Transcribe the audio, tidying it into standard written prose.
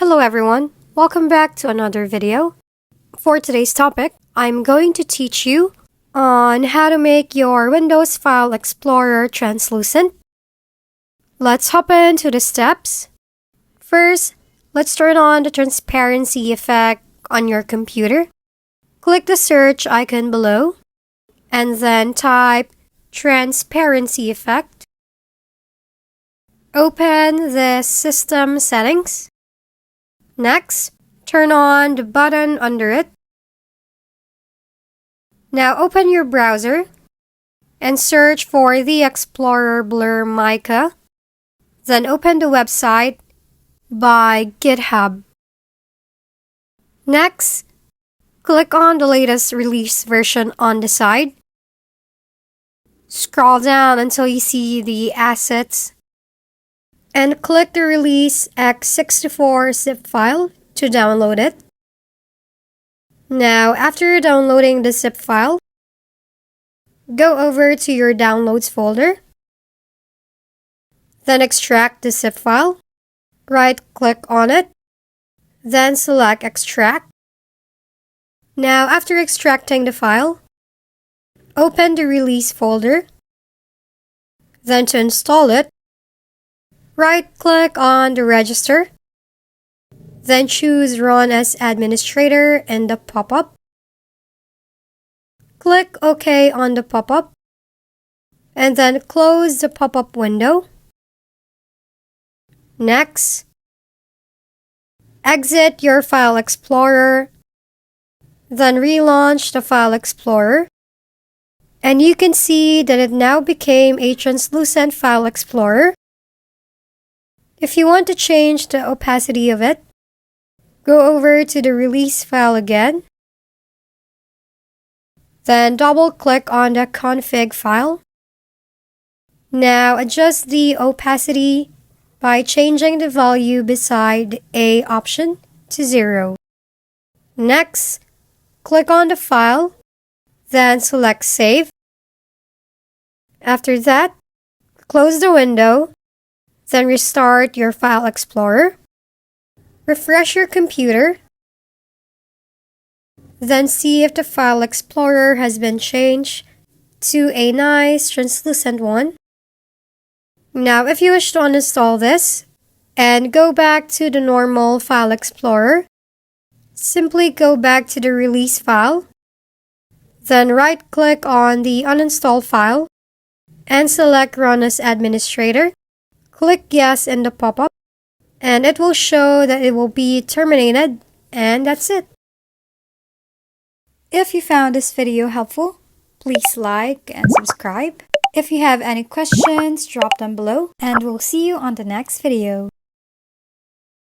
Hello everyone, welcome back to another video. For today's topic, I'm going to teach you on how to make your Windows File Explorer translucent. Let's hop into the steps. First, let's turn on the transparency effect on your computer. Click the search icon below and then type transparency effect. Open the system settings. Next, turn on the button under it. Now open your browser and search for the Explorer Blur Mica. Then open the website by GitHub. Next, click on the latest release version on the side. Scroll down until you see the assets and click the Release x64 zip file to download it. Now, after downloading the zip file, go over to your Downloads folder. Then extract the zip file. Right-click on it. Then select Extract. Now, after extracting the file, open the Release folder. Then to install it, right-click on the Register. Then choose Run as Administrator in the pop-up. Click OK on the pop-up. And then close the pop-up window. Next, exit your File Explorer. Then relaunch the File Explorer. And you can see that it now became a translucent File Explorer. If you want to change the opacity of it, go over to the Release file again. Then double-click on the config file. Now adjust the opacity by changing the value beside A option to 0. Next, click on the file, then select Save. After that, close the window. Then restart your File Explorer. Refresh your computer. Then see if the File Explorer has been changed to a nice translucent one. Now, if you wish to uninstall this and go back to the normal File Explorer, simply go back to the Release file. Then right-click on the uninstalled file and select Run as Administrator. Click Yes in the pop-up, and it will show that it will be terminated, and that's it. If you found this video helpful, please like and subscribe. If you have any questions, drop them below, and we'll see you on the next video.